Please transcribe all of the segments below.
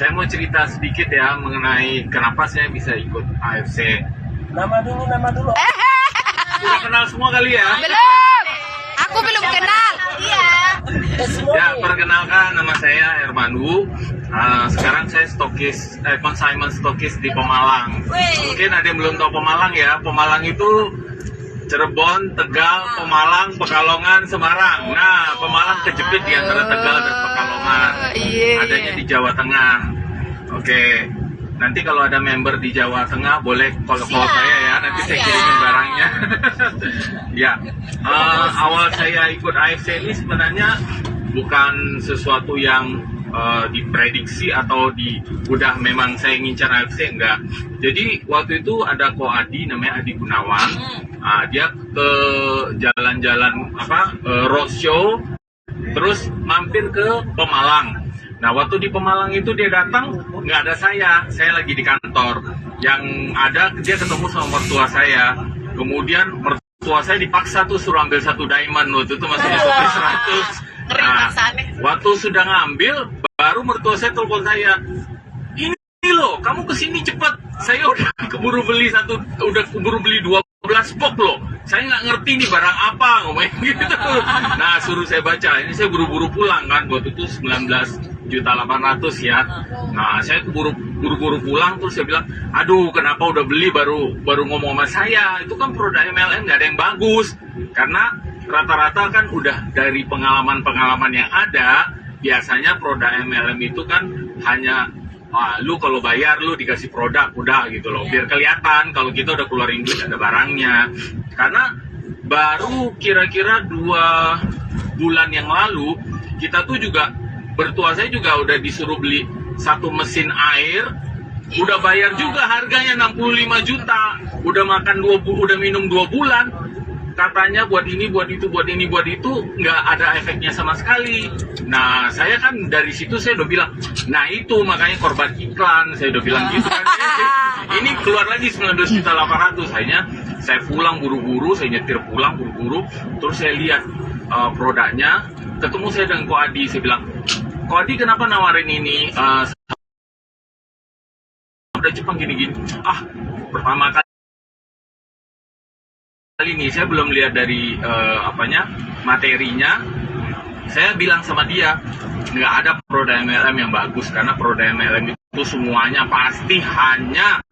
Saya mau cerita sedikit ya mengenai kenapa saya bisa ikut AFC. Nama dulu. Sudah kenal semua kali ya? Belum. Aku belum kenal. Iya. Ya, perkenalkan nama saya Hermandu. Sekarang saya consignment stokis di Pemalang. Mungkin ada yang belum tahu Pemalang ya. Pemalang itu Cirebon, Tegal, Pemalang, Pekalongan, Semarang. Nah, Pemalang kejepit di antara Tegal dan Pekalongan. Adanya di Jawa Tengah. Oke. Nanti kalau ada member di Jawa Tengah boleh call saya ya, nanti saya kirimin barangnya. Ya, awal saya ikut AFC ini sebenarnya bukan sesuatu yang diprediksi atau udah memang saya ngincar AFC, enggak. Jadi waktu itu ada Ko Adi, namanya Adi Gunawan. Dia ke jalan-jalan roadshow, terus mampir ke Pemalang. Nah, waktu di Pemalang itu dia datang, nggak ada saya lagi di kantor. Yang ada dia ketemu sama mertua saya. Kemudian mertua saya dipaksa tuh suruh ambil 1 diamond, waktu itu masih SOP 100. Nah, waktu sudah ngambil, baru mertua saya telepon saya. Ini loh, kamu kesini cepat. Saya udah keburu beli 12 box loh. Saya nggak ngerti nih barang apa, ngomongin gitu. Nah, suruh saya baca. Ini saya buru-buru pulang kan, waktu itu 19.800.000 ya. Nah, saya buru-buru pulang, terus saya bilang, aduh, kenapa udah beli baru ngomong sama saya. Itu kan produk MLM nggak ada yang bagus. Karena rata-rata kan udah dari pengalaman-pengalaman yang ada, biasanya produk MLM itu kan hanya lu kalau bayar lu dikasih produk udah gitu loh, biar kelihatan kalau kita udah keluarin duit ada barangnya. Karena baru kira-kira 2 bulan yang lalu kita tuh juga bertua saya juga udah disuruh beli 1 mesin air, udah bayar juga harganya 65 juta, udah makan udah minum 2 bulan. Katanya buat ini, buat itu, buat ini, buat itu, nggak ada efeknya sama sekali. Nah, saya kan dari situ saya udah bilang, nah itu makanya korban iklan, saya udah bilang gitu kan. Ini keluar lagi 19.800.000, akhirnya saya pulang buru-buru, saya nyetir pulang buru-buru, terus saya lihat produknya, ketemu saya dengan Ko Adi, saya bilang, Ko Adi kenapa nawarin ini? Udah Jepang gini-gini. Pertama kali ini saya belum lihat dari materinya. Saya bilang sama dia, nggak ada produk MLM yang bagus, karena produk MLM itu semuanya pasti hanya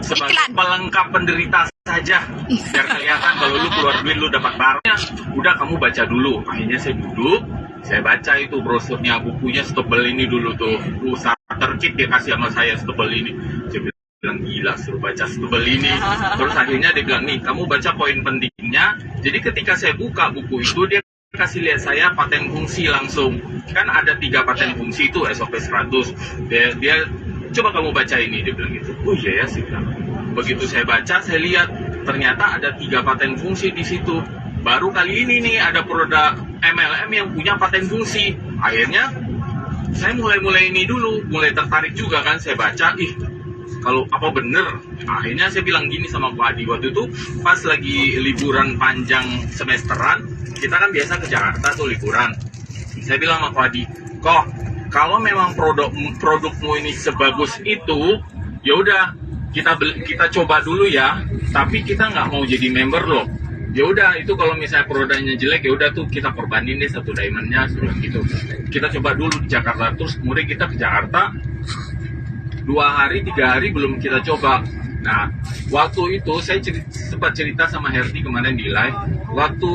sebagai pelengkap penderita saja, biar kelihatan kalau lu keluar duit lu dapat barangnya. Udah, kamu baca dulu. Akhirnya saya duduk, saya baca itu brosurnya, bukunya setebel ini dulu tuh, starter kit dia kasih sama saya setebel ini. Saya bilang gila, suruh baca setebel ini. Terus akhirnya dia bilang, nih kamu baca poin pentingnya. Jadi ketika saya buka buku itu, dia kasih lihat saya paten fungsi langsung. Kan ada 3 paten fungsi itu SOP 100. Dia coba kamu baca ini, dia bilang gitu. Oh iya ya sih. Begitu saya baca, saya lihat ternyata ada 3 paten fungsi di situ. Baru kali ini nih ada produk MLM yang punya paten fungsi. Akhirnya saya mulai ini dulu, mulai tertarik juga kan. Saya baca, kalau apa bener. Akhirnya saya bilang gini sama Ko Adi, waktu itu pas lagi liburan panjang semesteran, kita kan biasa ke Jakarta tuh liburan. Saya bilang sama Ko Adi, kok kalau memang produkmu ini sebagus itu, ya udah kita coba dulu ya, tapi kita nggak mau jadi member loh. Ya udah, itu kalau misalnya produknya jelek, ya udah tuh kita korbanin deh 1 diamondnya, gitu. Kita coba dulu di Jakarta, terus kemudian kita ke Jakarta 2 hari, 3 hari belum kita coba. Nah, waktu itu saya sempat cerita sama Herdi kemarin di live. Waktu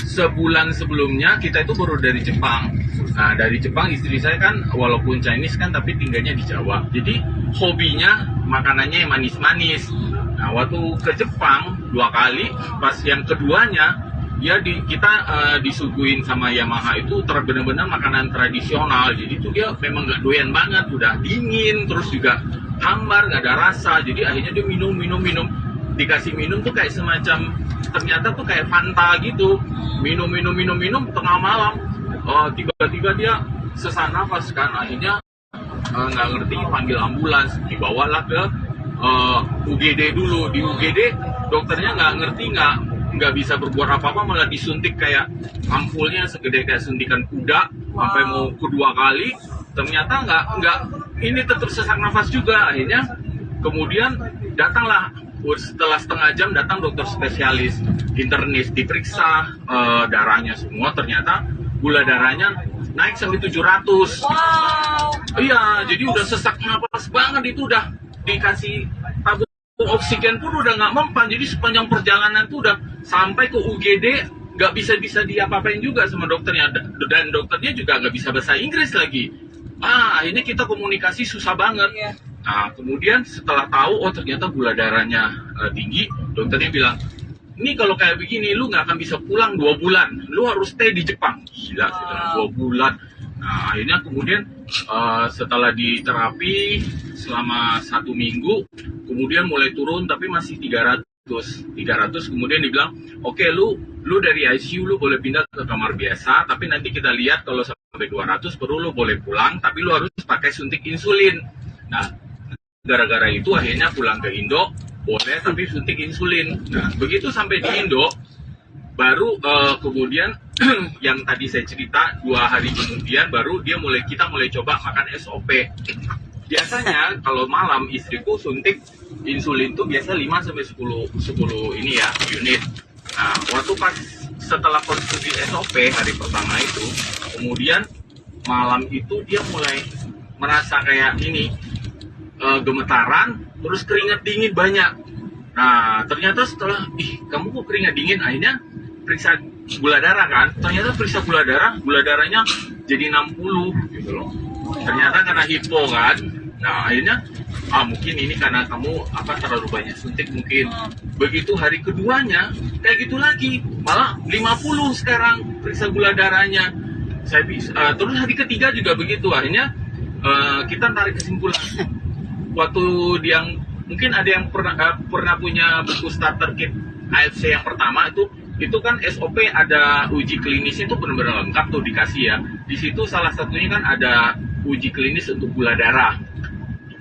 sebulan sebelumnya kita itu baru dari Jepang. Nah, dari Jepang istri saya kan walaupun Chinese kan, tapi tinggalnya di Jawa. Jadi hobinya makanannya yang manis-manis. Nah, waktu ke Jepang 2 kali, pas yang keduanya kita disuguhin sama Yamaha itu benar-benar makanan tradisional. Jadi itu dia memang nggak doyan banget, udah dingin, terus juga hambar, nggak ada rasa. Jadi akhirnya dia minum. Dikasih minum tuh kayak semacam, ternyata tuh kayak Fanta gitu. Minum tengah malam. Tiba-tiba dia sesak nafas kan. Akhirnya nggak ngerti, panggil ambulans, dibawalah ke UGD dulu. Di UGD dokternya nggak ngerti, nggak bisa berbuat apa-apa, malah disuntik kayak ampulnya segede kayak suntikan kuda sampai mau kedua kali. Ternyata ini tetap sesak nafas juga. Akhirnya kemudian datanglah setelah setengah jam datang dokter spesialis internis, diperiksa darahnya semua, ternyata gula darahnya naik sampai 700. Wow. Iya, jadi udah sesak napas banget, itu udah dikasih tabung oksigen pun udah nggak mempan. Jadi sepanjang perjalanan tuh udah sampai ke UGD nggak bisa diapa-apain juga sama dokternya, dan dokternya juga nggak bisa bahasa Inggris lagi. Akhirnya kita komunikasi susah banget. Nah, kemudian setelah tahu, oh ternyata gula darahnya tinggi, dokternya bilang, ini kalau kayak begini, lu nggak akan bisa pulang 2 bulan. Lu harus stay di Jepang. Gila, wow. 2 bulan. Nah, akhirnya kemudian setelah diterapi selama 1 minggu, kemudian mulai turun, tapi masih 300. Kemudian dibilang, oke, lu dari ICU, lu boleh pindah ke kamar biasa, tapi nanti kita lihat kalau sampai 200, baru lu boleh pulang, tapi lu harus pakai suntik insulin. Nah, gara-gara itu akhirnya pulang ke Indo, boleh tapi suntik insulin. Nah, begitu sampai di Indo, baru kemudian yang tadi saya cerita 2 hari kemudian baru kita mulai coba makan SOP. Biasanya kalau malam istriku suntik insulin tuh biasa 5 sampai 10 ini ya unit. Nah, waktu pas setelah konsumsi SOP hari pertama itu, kemudian malam itu dia mulai merasa kayak ini gemetaran, terus keringat dingin banyak. Nah, ternyata setelah, kamu kok keringat dingin? Akhirnya periksa gula darah kan. Ternyata periksa gula darahnya jadi 60 gitu loh. Ternyata karena hipo kan. Nah, akhirnya mungkin ini karena kamu terlalu banyak suntik mungkin. Begitu hari keduanya kayak gitu lagi, malah 50 sekarang periksa gula darahnya. Terus hari ketiga juga begitu. Akhirnya kita tarik kesimpulan. Waktu yang mungkin ada yang pernah punya buku starter kit AFC yang pertama itu kan SOP ada uji klinisnya, itu benar-benar lengkap tuh dikasih ya. Di situ salah satunya kan ada uji klinis untuk gula darah.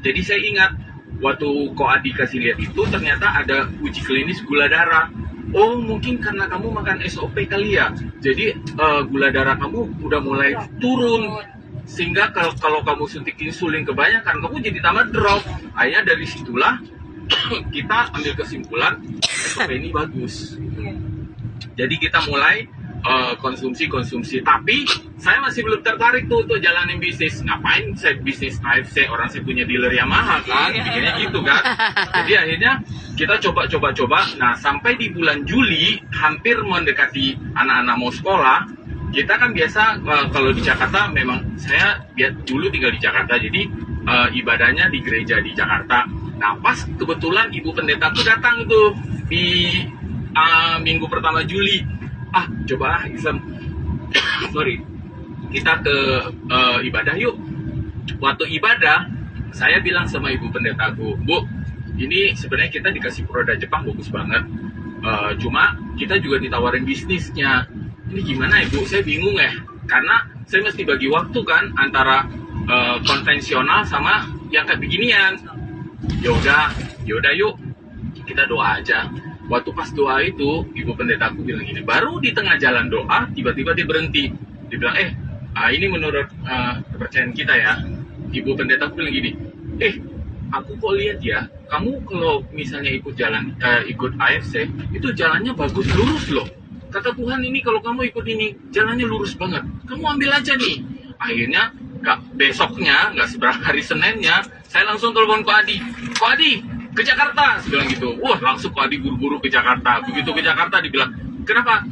Jadi saya ingat waktu Koadi kasih lihat itu ternyata ada uji klinis gula darah. Oh, mungkin karena kamu makan SOP kali ya. Jadi gula darah kamu udah mulai turun. Sehingga kalau kamu suntik insulin kebanyakan, kamu jadi tambah drop. Akhirnya dari situlah kita ambil kesimpulan SOP ini bagus. Jadi kita mulai konsumsi. Tapi saya masih belum tertarik tuh untuk jalanin bisnis. Ngapain saya bisnis AFC? Orang saya punya dealer Yamaha kan, bikinnya gitu kan. Jadi akhirnya kita coba. Nah, sampai di bulan Juli, hampir mendekati anak-anak mau sekolah. Kita kan biasa kalau di Jakarta, memang saya dulu tinggal di Jakarta, jadi ibadahnya di gereja di Jakarta. Nah, pas kebetulan ibu pendeta tuh datang tuh di minggu pertama Juli. Coba Islam, kita ke ibadah yuk. Waktu ibadah, saya bilang sama ibu pendetaku, Bu, ini sebenarnya kita dikasih produk Jepang bagus banget. Cuma kita juga ditawarin bisnisnya. Ini gimana ibu? Saya bingung ya, karena saya mesti bagi waktu kan antara konvensional sama yang kayak beginian. Yaudah yuk kita doa aja. Waktu pas doa itu, ibu pendetaku bilang gini, baru di tengah jalan doa tiba-tiba dia berhenti. Dia bilang, ini menurut kepercayaan kita ya. Ibu pendetaku bilang gini, aku kok lihat ya, kamu kalau misalnya ikut AFC itu jalannya bagus, lurus loh. Kata Tuhan, ini kalau kamu ikut ini jalannya lurus banget, kamu ambil aja nih. Akhirnya besoknya, nggak seberapa hari Seninnya, saya langsung telepon Ko Adi ke Jakarta, saya bilang gitu. Wah, langsung Ko Adi buru-buru ke Jakarta. Begitu ke Jakarta dibilang, kenapa?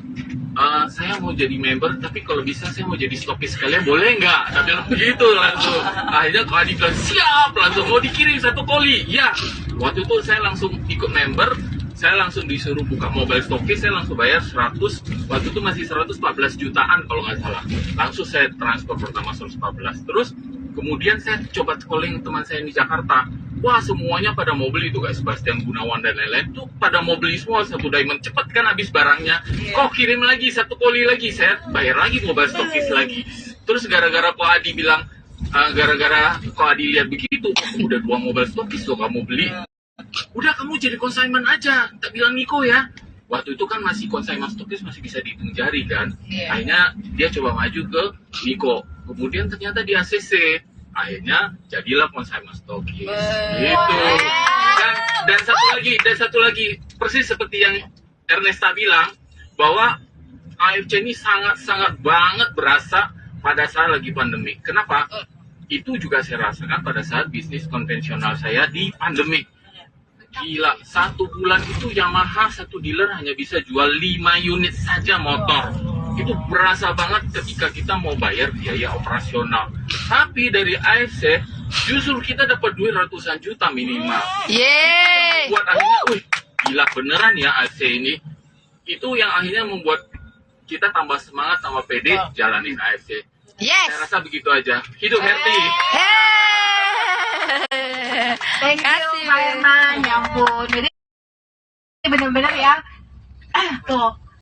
Saya mau jadi member, tapi kalau bisa saya mau jadi stokis sekalian, boleh nggak? Saya bilang begitu langsung. Akhirnya Ko Adi bilang, siap, langsung mau dikirim 1 koli. Ya, waktu itu saya langsung ikut member. Saya langsung disuruh buka mobile stokis, saya langsung bayar 100, waktu itu masih 114 jutaan kalau nggak salah. Langsung saya transfer pertama 114. Terus kemudian saya coba calling teman saya di Jakarta. Wah, semuanya pada mau beli itu, guys. Sebastian Gunawan dan lain-lain tuh pada mau beli semua, 1 diamond. Cepet kan habis barangnya. Kok kirim lagi 1 koli lagi, saya bayar lagi mobile stokis lagi. Terus gara-gara Ko Adi bilang, gara-gara Ko Adi lihat begitu, udah 2 mobile stokis loh kamu beli. Udah kamu jadi konsignment aja, tak bilang Niko ya. Waktu itu kan masih konsignment stokis masih bisa dihitung jari kan. Akhirnya dia coba maju ke Niko. Kemudian ternyata di ACC Akhirnya jadilah Consignment Stokis gitu. Dan satu lagi persis seperti yang Ernesta bilang, bahwa AFC ini sangat banget berasa pada saat lagi pandemi. Kenapa? Itu juga saya rasakan pada saat bisnis konvensional saya di pandemi. Gila, 1 bulan itu Yamaha satu dealer hanya bisa jual 5 unit saja motor. Itu berasa banget ketika kita mau bayar biaya operasional. Tapi dari AFC justru kita dapat duit ratusan juta minimal. Yeay. Buat akhirnya, wih, gila beneran ya AFC ini. Itu yang akhirnya membuat kita tambah semangat, tambah pede jalanin AFC. Yes. Saya rasa begitu aja. Hidup happy. Thank you, Pak Herman, ya ampun. Jadi benar-benar ya, tuh